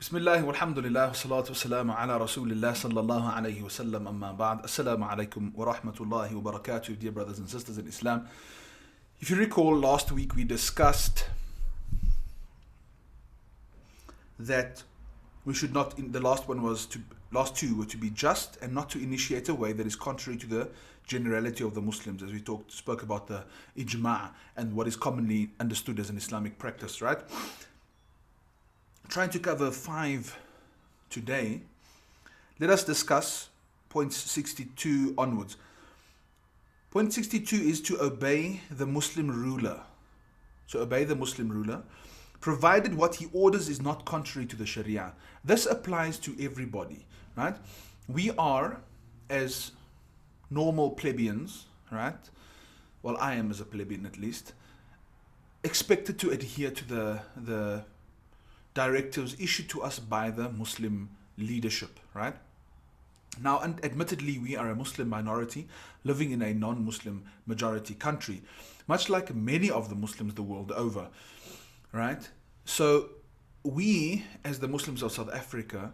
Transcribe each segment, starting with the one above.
Bismillah walhamdulillah wassalatu wassalamu ala rasulillah sallallahu alayhi wa sallam amma ba'd. Assalamu alaikum wa rahmatullahi wa barakatuh, dear brothers and sisters in Islam. If you recall, last week we discussed that we should not, the last two were to be just and not to initiate a way that is contrary to the generality of the Muslims, as we spoke about the ijma' and what is commonly understood as an Islamic practice, right? Trying to cover 5 today. Let us discuss points 62 onwards. Point 62 is to obey the Muslim ruler. So obey the Muslim ruler, provided what he orders is not contrary to the Shariah. This applies to everybody, right? We are, as normal plebeians, right? Well, I am as a plebeian at least, expected to adhere to the directives issued to us by the Muslim leadership, right? Now, admittedly, we are a Muslim minority living in a non-Muslim majority country, much like many of the Muslims the world over, right? So we, as the Muslims of South Africa,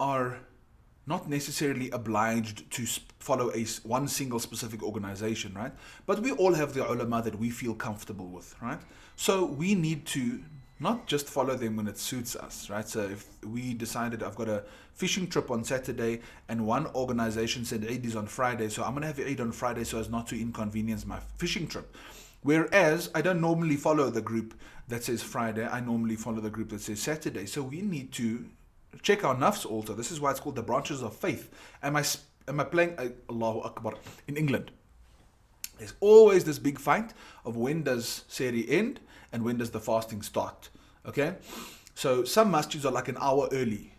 are not necessarily obliged to follow one single specific organization, right? But we all have the ulama that we feel comfortable with, right? So we need to not just follow them when it suits us, right? So if we decided I've got a fishing trip on Saturday and one organization said Eid is on Friday, so I'm going to have Eid on Friday so as not to inconvenience my fishing trip. Whereas I don't normally follow the group that says Friday, I normally follow the group that says Saturday. So we need to check our nafs also. This is why it's called the branches of faith. Am I playing Allahu Akbar in England? There's always this big fight of when does Seri end and when does the fasting start, okay? So some masjids are like an hour early.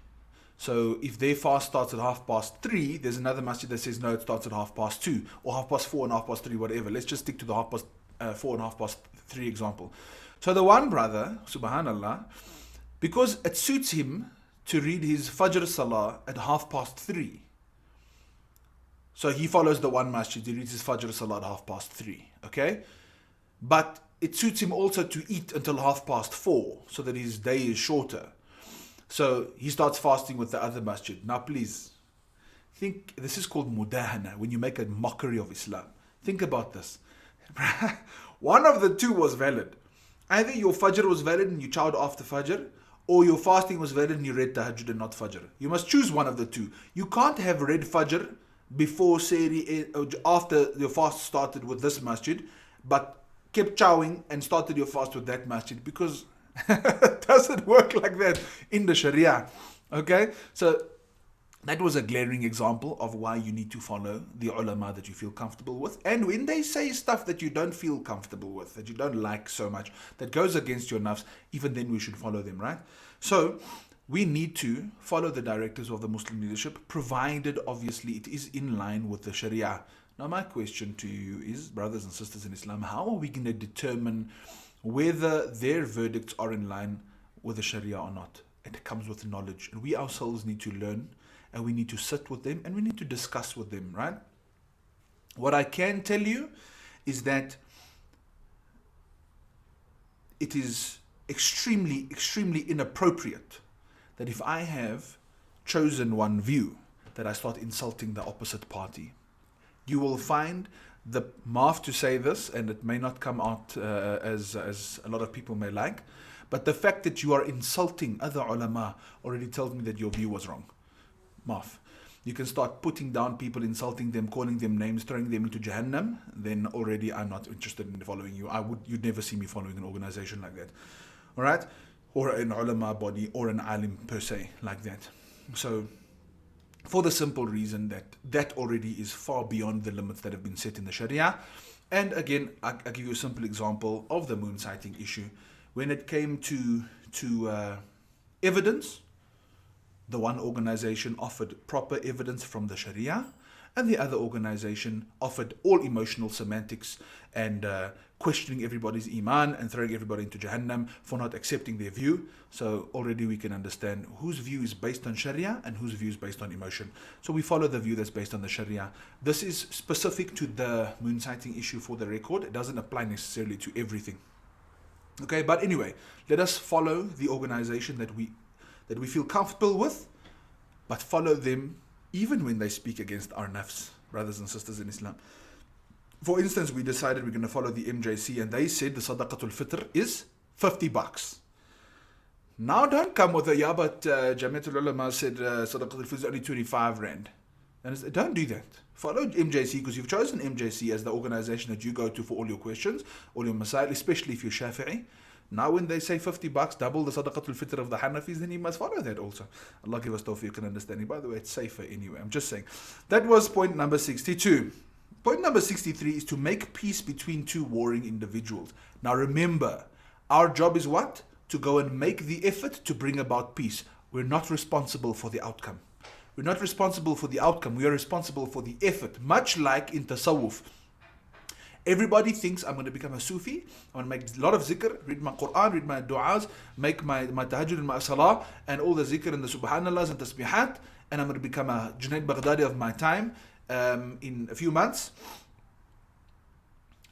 So if their fast starts at 3:30, there's another masjid that says no, it starts at 2:30 or 4:30 and 3:30, whatever. Let's just stick to the 4:30 and 3:30 example. So the one brother, subhanallah, because it suits him to read his Fajr Salah at 3:30. So he follows the one masjid, he reads his Fajr Salah at 3:30, okay? But it suits him also to eat until 4:30, so that his day is shorter. So he starts fasting with the other masjid. Now please, think, this is called mudahana, when you make a mockery of Islam. Think about this. One of the two was valid. Either your Fajr was valid and you chowed after Fajr, or your fasting was valid and you read Tahajjud and not Fajr. You must choose one of the two. You can't have read Fajr before Seri, after your fast started with this masjid, but kept chowing and started your fast with that masjid, because it doesn't work like that in the Shariah. Okay, so that was a glaring example of why you need to follow the ulama that you feel comfortable with. And when they say stuff that you don't feel comfortable with, that you don't like so much, that goes against your nafs, even then we should follow them, right? So we need to follow the directives of the Muslim leadership, provided obviously it is in line with the Shariah. Now my question to you is, brothers and sisters in Islam, how are we going to determine whether their verdicts are in line with the Shariah or not? It comes with knowledge, and we ourselves need to learn, and we need to sit with them, and we need to discuss with them, right? What I can tell you is that it is extremely, extremely inappropriate that if I have chosen one view, that I start insulting the opposite party. You will find the maaf to say this, and it may not come out as a lot of people may like, but the fact that you are insulting other ulama already tells me that your view was wrong. Maaf. You can start putting down people, insulting them, calling them names, throwing them into Jahannam, then already I'm not interested in following you. You'd never see me following an organization like that. All right? Or an ulama body, or an alim per se, like that. So, for the simple reason that already is far beyond the limits that have been set in the Sharia. And again, I give you a simple example of the moon sighting issue. When it came to evidence, the one organization offered proper evidence from the Sharia, and the other organization offered all emotional semantics and questioning everybody's iman and throwing everybody into Jahannam for not accepting their view. So already we can understand whose view is based on Sharia and whose view is based on emotion. So we follow the view that's based on the Sharia. This is specific to the moon sighting issue, for the record. It doesn't apply necessarily to everything. Okay, but anyway, let us follow the organization that we feel comfortable with, but follow them even when they speak against our nafs, brothers and sisters in Islam. For instance, we decided we're going to follow the MJC, and they said the Sadaqatul Fitr is $50. Now don't come with a, yeah, but Jamiatul Ulama said Sadaqatul Fitr is only 25 Rand. And don't do that. Follow MJC, because you've chosen MJC as the organization that you go to for all your questions, all your masail, especially if you're Shafi'i. Now when they say $50, double the Sadaqatul Fitr of the Hanafis, then you must follow that also. Allah give us tawfiq and understanding. By the way, it's safer anyway. I'm just saying. That was point number 62. Point number 63 is to make peace between two warring individuals. Now remember, our job is what? To go and make the effort to bring about peace. We're not responsible for the outcome. We're not responsible for the outcome. We are responsible for the effort. Much like in tasawwuf. Everybody thinks I'm going to become a Sufi. I'm going to make a lot of zikr, read my Quran, read my du'as, make my tahajjud and my salah, and all the zikr and the subhanallahs and tasbihat, and I'm going to become a Junaid Baghdadi of my time in a few months.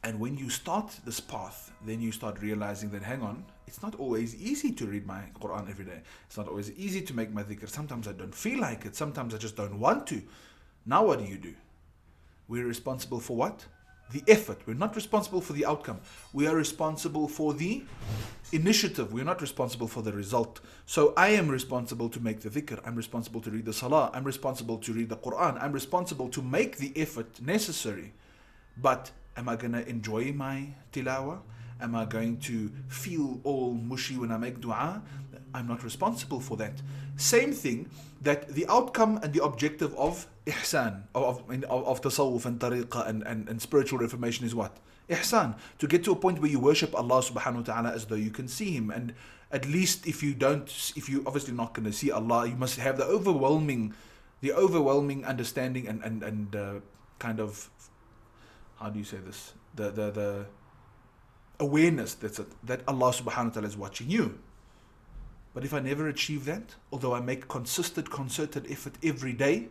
And when you start this path, then you start realizing that, hang on, it's not always easy to read my Quran every day. It's not always easy to make my dhikr. Sometimes I don't feel like it. Sometimes I just don't want to. Now what do? We're responsible for what? The effort. We're not responsible for the outcome. We are responsible for the initiative. We're not responsible for the result. So I am responsible to make the dhikr. I'm responsible to read the salah. I'm responsible to read the Quran. I'm responsible to make the effort necessary. But am I going to enjoy my tilawah? Am I going to feel all mushy when I make dua? I'm not responsible for that. Same thing, that the outcome and the objective of ihsan, of tasawwuf and tariqah and spiritual reformation is what? Ihsan. To get to a point where you worship Allah subhanahu wa ta'ala as though you can see Him. And at least if you're obviously not going to see Allah, you must have the overwhelming understanding and kind of, how do you say this? The awareness that Allah subhanahu wa ta'ala is watching you. But if I never achieve that, although I make consistent, concerted effort every day,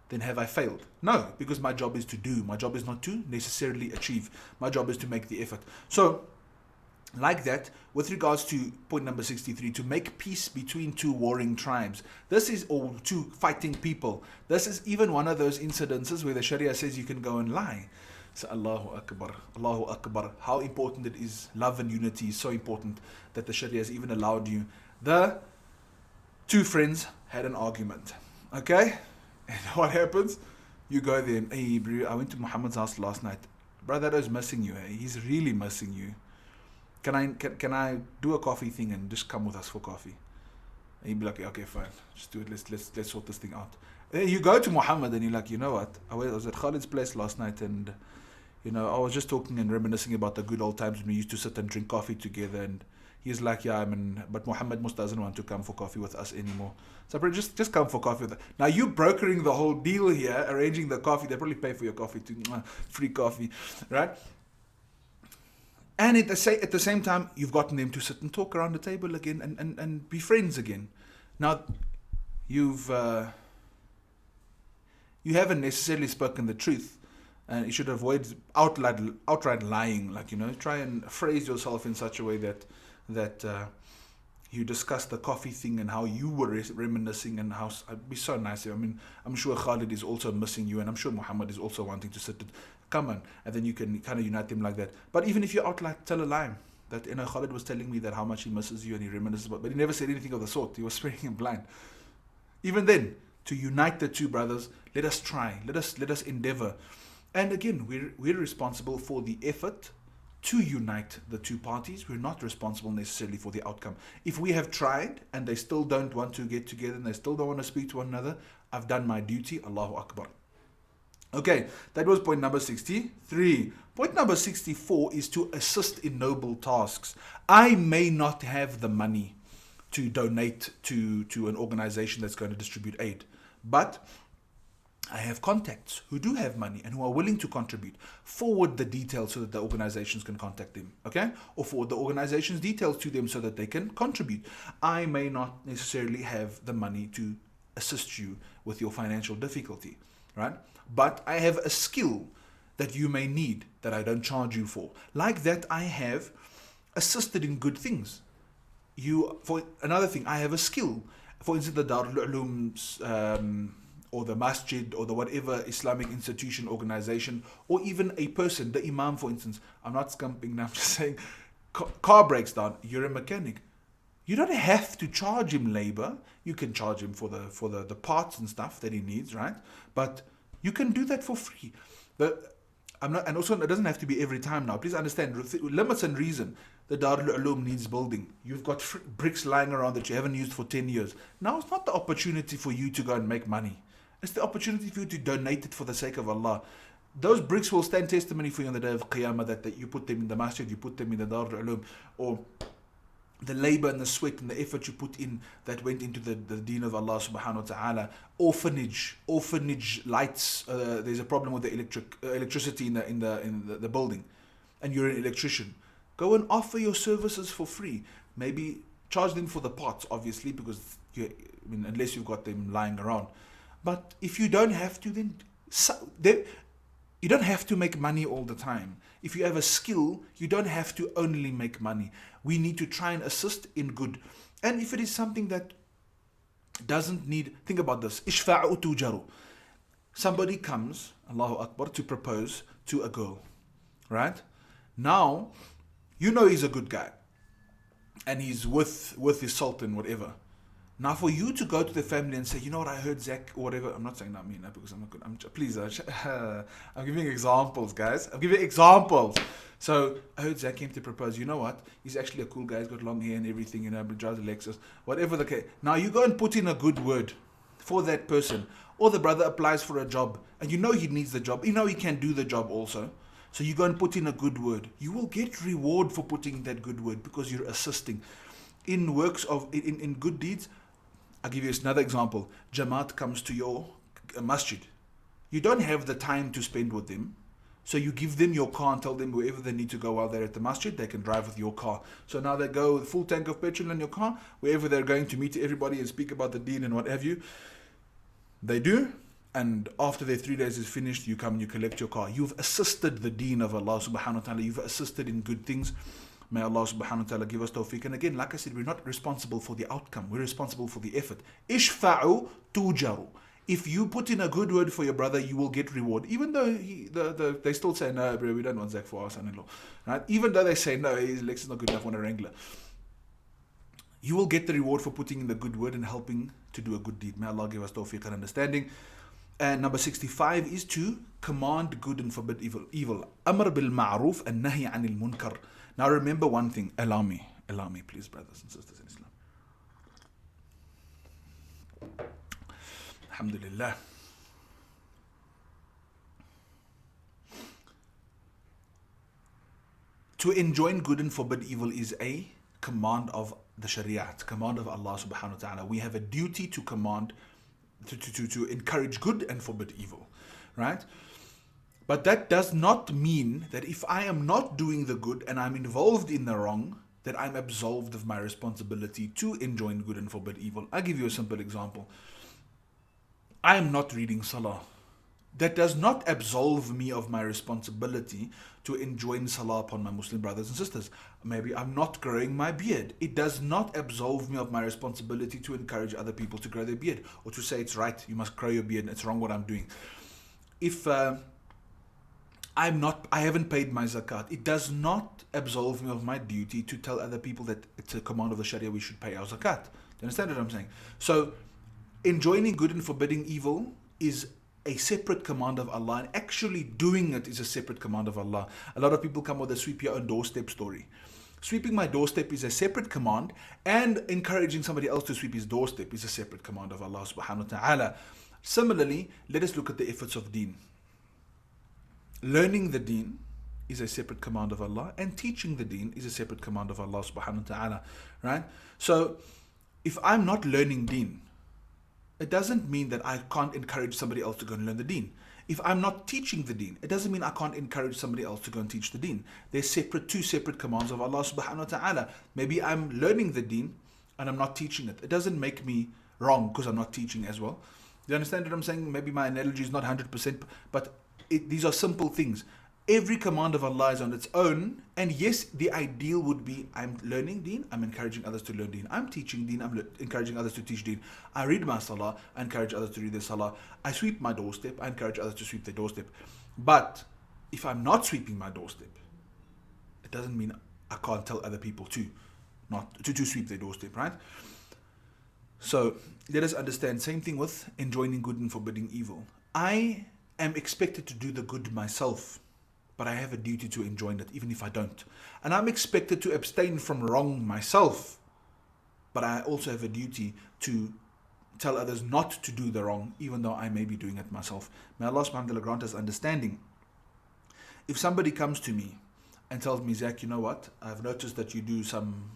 then have I failed? No, because my job is to do. My job is not to necessarily achieve. My job is to make the effort. So, like that, with regards to point number 63, to make peace between two warring tribes. Or two fighting people. This is even one of those incidences where the Shariah says you can go and lie. So Allahu Akbar, Allahu Akbar. How important it is. Love and unity is so important that the Shariah has even allowed you. The two friends had an argument. Okay? And what happens? You go there and, hey bro, I went to Muhammad's house last night. Brother is missing you. Eh? He's really missing you. Can I do a coffee thing and just come with us for coffee? And he'd be like, okay, fine. Just do it. Let's sort this thing out. And then you go to Muhammad and you're like, you know what? I was at Khalid's place last night and I was just talking and reminiscing about the good old times when we used to sit and drink coffee together. And he's like, yeah, but Muhammad most doesn't want to come for coffee with us anymore. So just come for coffee with us. Now you brokering the whole deal here, arranging the coffee. They probably pay for your coffee too. Free coffee, right? And at the same time, you've gotten them to sit and talk around the table again and be friends again. Now, you haven't necessarily spoken the truth. And you should avoid outright lying. Try and phrase yourself in such a way that you discuss the coffee thing and how you were reminiscing and how it'd be so nice. I mean, I'm sure Khalid is also missing you, and I'm sure Muhammad is also wanting to sit. Come on, and then you can kind of unite them like that. But even if you tell a lie, that Khalid was telling me that how much he misses you and he reminisces about, but he never said anything of the sort. He was swearing him blind. Even then, to unite the two brothers, let us try. Let us endeavor. And again, we're responsible for the effort to unite the two parties. We're not responsible necessarily for the outcome. If we have tried and they still don't want to get together and they still don't want to speak to one another, I've done my duty. Allahu Akbar. Okay, that was point number 63. Point number 64 is to assist in noble tasks. I may not have the money to donate to an organization that's going to distribute aid, but I have contacts who do have money and who are willing to contribute. Forward the details so that the organizations can contact them, okay? Or forward the organization's details to them so that they can contribute. I may not necessarily have the money to assist you with your financial difficulty, right? But I have a skill that you may need that I don't charge you for. Like that, I have assisted in good things. for another thing, I have a skill. For instance, the Darul Ulooms, or the masjid, or the whatever Islamic institution, organization, or even a person, the imam, for instance. I'm not scumping now, I'm just saying, car breaks down, you're a mechanic. You don't have to charge him labor. You can charge him for the parts and stuff that he needs, right? But you can do that for free. I'm not, and also it doesn't have to be every time now. Please understand, limits and reason. The Darul Uloom needs building. You've got bricks lying around that you haven't used for 10 years. Now it's not the opportunity for you to go and make money. It's the opportunity for you to donate it for the sake of Allah. Those bricks will stand testimony for you on the day of Qiyamah, that you put them in the masjid, you put them in the Darul Uloom, or the labor and the sweat and the effort you put in that went into the deen of Allah subhanahu wa ta'ala. Orphanage lights, there's a problem with the electricity in the building, and you're an electrician. Go and offer your services for free. Maybe charge them for the parts, obviously, because unless you've got them lying around. But if you don't have to, then you don't have to make money all the time. If you have a skill, you don't have to only make money. We need to try and assist in good. And if it is something that doesn't need, think about this. Ishfa'u tujaru. Somebody comes, Allahu Akbar, to propose to a girl. Right? Now, you know he's a good guy. And he's with his sultan, whatever. Now, for you to go to the family and say, you know what, I heard Zach, or whatever. I'm not saying that me, because I'm not good. Please, I'm giving examples, guys. I'm giving examples. So, I heard Zach came to propose. You know what? He's actually a cool guy. He's got long hair and everything, drives a Lexus. Whatever the case. Now, you go and put in a good word for that person. Or the brother applies for a job. And you know he needs the job. You know he can do the job also. So, you go and put in a good word. You will get reward for putting in that good word, because you're assisting. In works of, in good deeds, I'll give you another example. Jamaat comes to your masjid. You don't have the time to spend with them. So you give them your car and tell them wherever they need to go while they're at the masjid, they can drive with your car. So now they go with full tank of petrol in your car, wherever they're going to meet everybody and speak about the deen and what have you. They do. And after their 3 days is finished, you come and you collect your car. You've assisted the deen of Allah subhanahu wa ta'ala. You've assisted in good things. May Allah subhanahu wa ta'ala give us tawfiq. And again, like I said, we're not responsible for the outcome. We're responsible for the effort. Ishfa'u tujaru. If you put in a good word for your brother, you will get reward. Even though they still say, no, bro, we don't want Zach for our son-in-law. Right? Even though they say, no, his legs is not good enough, want a Wrangler. You will get the reward for putting in the good word and helping to do a good deed. May Allah give us tawfiq and understanding. And number 65 is to command good and forbid evil. Amr bil ma'ruf and Nahyi Anil Munkar. Now remember one thing. Allow me please, brothers and sisters in Islam. Alhamdulillah. To enjoin good and forbid evil is a command of the Shariah, command of Allah subhanahu wa ta'ala. We have a duty to command, to encourage good and forbid evil, right? But that does not mean that if I am not doing the good and I'm involved in the wrong, that I'm absolved of my responsibility to enjoin good and forbid evil. I'll give you a simple example. I am not reading Salah. That does not absolve me of my responsibility to enjoin Salah upon my Muslim brothers and sisters. Maybe I'm not growing my beard. It does not absolve me of my responsibility to encourage other people to grow their beard, or to say it's right, you must grow your beard, and it's wrong what I'm doing. If I haven't paid my zakat, it does not absolve me of my duty to tell other people that it's a command of the Shariah, we should pay our zakat. Do you understand what I'm saying? So, enjoining good and forbidding evil is a separate command of Allah, and actually doing it is a separate command of Allah. A lot of people come with a sweep your own doorstep story. Sweeping my doorstep is a separate command, and encouraging somebody else to sweep his doorstep is a separate command of Allah subhanahu wa ta'ala. Similarly, let us look at the efforts of deen. Learning the deen is a separate command of Allah, and teaching the deen is a separate command of Allah subhanahu wa ta'ala. Right? So, if I'm not learning deen, it doesn't mean that I can't encourage somebody else to go and learn the deen. If I'm not teaching the deen, it doesn't mean I can't encourage somebody else to go and teach the deen. They're two separate commands of Allah subhanahu wa ta'ala. Maybe I'm learning the deen and I'm not teaching it. It doesn't make me wrong because I'm not teaching as well. Do you understand what I'm saying? Maybe my analogy is not 100%, but these are simple things. Every command of Allah is on its own. And yes, the ideal would be, I'm learning deen, I'm encouraging others to learn deen. I'm teaching deen, I'm encouraging others to teach deen. I read my salah, I encourage others to read their salah. I sweep my doorstep, I encourage others to sweep their doorstep. But if I'm not sweeping my doorstep, it doesn't mean I can't tell other people to sweep their doorstep, right? So let us understand, same thing with enjoining good and forbidding evil. I am expected to do the good myself, but I have a duty to enjoin it, even if I don't. And I'm expected to abstain from wrong myself, but I also have a duty to tell others not to do the wrong, even though I may be doing it myself. May Allah subhanahu wa ta'ala grant us understanding. If somebody comes to me and tells me, Zach, you know what, I've noticed that you do some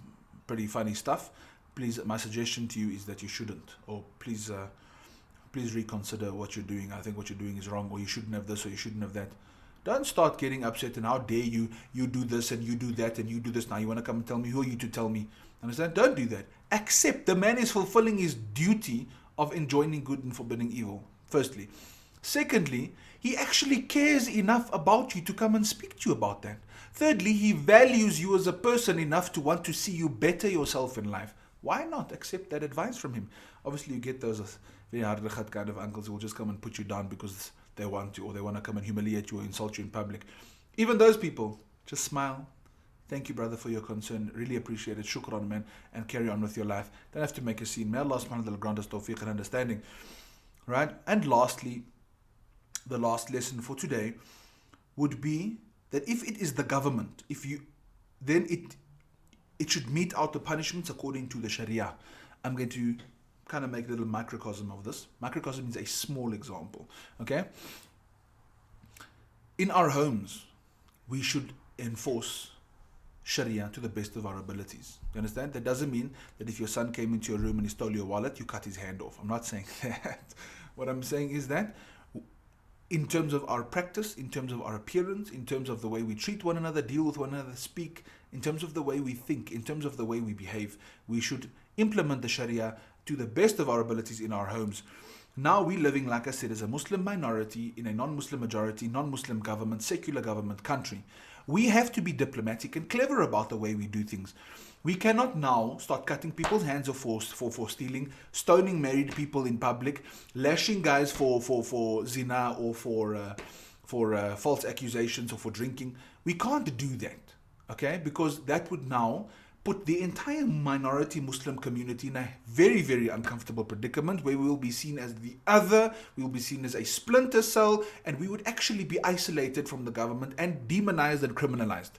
pretty funny stuff. Please, my suggestion to you is that you shouldn't, or please reconsider what you're doing. I think what you're doing is wrong, or you shouldn't have this, or you shouldn't have that. Don't start getting upset and how dare you do this and you do that and you do this. Now you want to come and tell me, who are you to tell me? Understand? Don't do that. Accept the man is fulfilling his duty of enjoining good and forbidding evil, firstly. Secondly, he actually cares enough about you to come and speak to you about that. Thirdly, he values you as a person enough to want to see you better yourself in life. Why not accept that advice from him? Obviously, you get those very hard kind of uncles who will just come and put you down because they want to, or they want to come and humiliate you or insult you in public. Even those people, just smile. Thank you, brother, for your concern. Really appreciate it. Shukran, man. And carry on with your life. Don't have to make a scene. May Allah subhanahu wa ta'ala grant us tawfiq and understanding. Right? And lastly, the last lesson for today would be that if it is the government, then it should mete out the punishments according to the Shariah. I'm going to kind of make a little microcosm of this. Microcosm is a small example. Okay? In our homes, we should enforce Sharia to the best of our abilities. You understand? That doesn't mean that if your son came into your room and he stole your wallet, you cut his hand off. I'm not saying that. What I'm saying is that in terms of our practice, in terms of our appearance, in terms of the way we treat one another, deal with one another, speak, in terms of the way we think, in terms of the way we behave, we should implement the Sharia to the best of our abilities in our homes. Now we're living, like I said, as a Muslim minority in a non-Muslim majority, non-Muslim government, secular government country. We have to be diplomatic and clever about the way we do things. We cannot now start cutting people's hands off for stealing, stoning married people in public, lashing guys for zina or for false accusations or for drinking. We can't do that, okay? Because that would now put the entire minority Muslim community in a very, very uncomfortable predicament where we will be seen as the other, we will be seen as a splinter cell, and we would actually be isolated from the government and demonized and criminalized.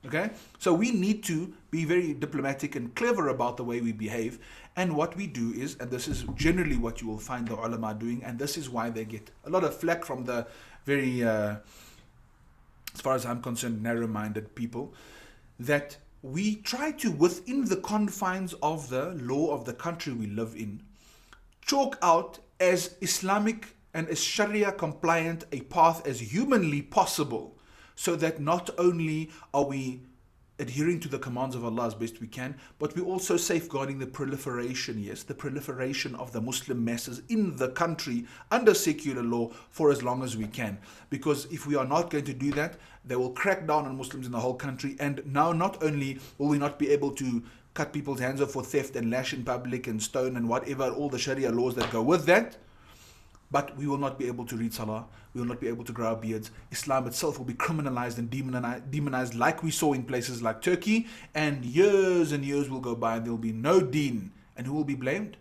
Okay? So we need to be very diplomatic and clever about the way we behave. And what we do is, and this is generally what you will find the ulama doing, and this is why they get a lot of flack from the very, as far as I'm concerned, narrow-minded people, that we try to, within the confines of the law of the country we live in, chalk out as Islamic and as Sharia compliant a path as humanly possible, so that not only are we adhering to the commands of Allah as best we can, but we're also safeguarding the proliferation, the proliferation of the Muslim masses in the country under secular law for as long as we can. Because if we are not going to do that, they will crack down on Muslims in the whole country, and now not only will we not be able to cut people's hands off for theft and lash in public and stone and whatever, all the Sharia laws that go with that, but we will not be able to read salah, we will not be able to grow our beards. Islam itself will be criminalized and demonized like we saw in places like Turkey, and years will go by and there will be no deen. And who will be blamed?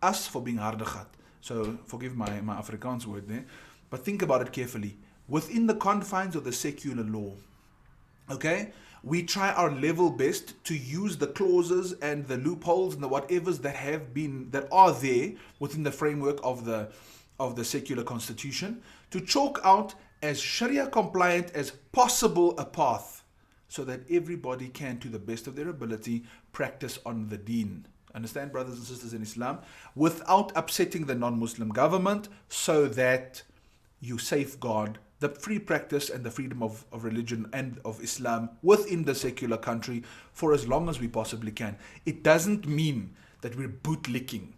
Us for being hardighat. So forgive my Afrikaans word there, but think about it carefully. Within the confines of the secular law, okay, we try our level best to use the clauses and the loopholes and the whatevers that are there within the framework of the secular constitution to chalk out as Sharia compliant as possible a path, so that everybody can, to the best of their ability, practice on the deen. Understand, brothers and sisters in Islam? Without upsetting the non-Muslim government, so that you safeguard the free practice and the freedom of religion and of Islam within the secular country for as long as we possibly can. It doesn't mean that we're bootlicking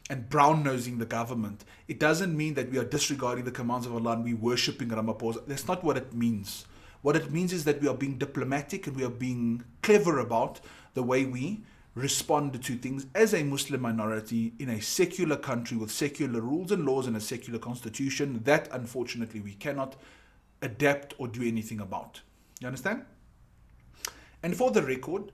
and brown-nosing the government. It doesn't mean that we are disregarding the commands of Allah and we're worshipping Ramaphosa. That's not what it means. What it means is that we are being diplomatic and we are being clever about the way we respond to things as a Muslim minority in a secular country with secular rules and laws and a secular constitution that unfortunately we cannot adapt or do anything about. You understand? And for the record,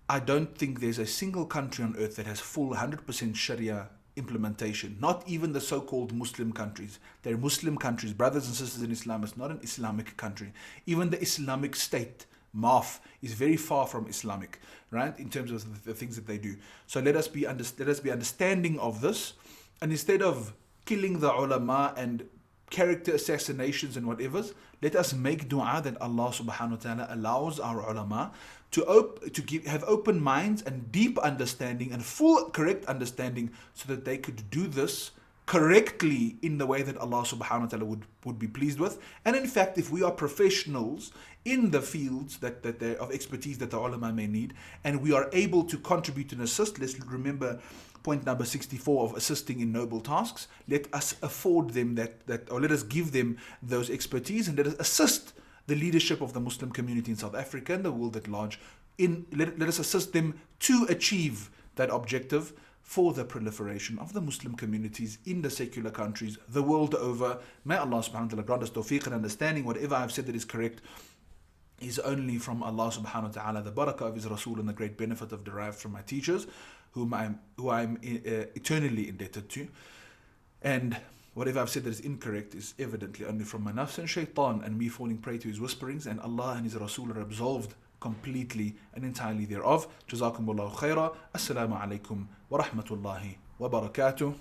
I don't think there's a single country on earth that has full 100% Sharia implementation. Not even the so-called Muslim countries. They're Muslim countries, brothers and sisters in Islam. It's not an Islamic country. Even the Islamic State, MAF, is very far from Islamic, right? In terms of the things that they do. So let us be understanding of this, and instead of killing the ulama and character assassinations and whatevers, let us make dua that Allah subhanahu wa ta'ala allows our ulama to have open minds and deep understanding and full correct understanding so that they could do this correctly in the way that Allah subhanahu wa ta'ala would be pleased with. And in fact, if we are professionals in the fields that of expertise that the ulama may need, and we are able to contribute and assist, let's remember point number 64 of assisting in noble tasks. Let us afford them or let us give them those expertise, and let us assist the leadership of the Muslim community in South Africa and the world at large. Let us assist them to achieve that objective for the proliferation of the Muslim communities in the secular countries the world over. May Allah subhanahu wa ta'ala grant us tawfiq and understanding. Whatever I have said that is correct is only from Allah subhanahu wa ta'ala, the barakah of His Rasul, and the great benefit of derived from my teachers, who I'm eternally indebted to. And whatever I've said that is incorrect is evidently only from my nafs and shaitan and me falling prey to his whisperings, and Allah and His Rasul are absolved completely and entirely thereof. Jazakumullahu khaira. Assalamu alaikum wa rahmatullahi wa barakatuh.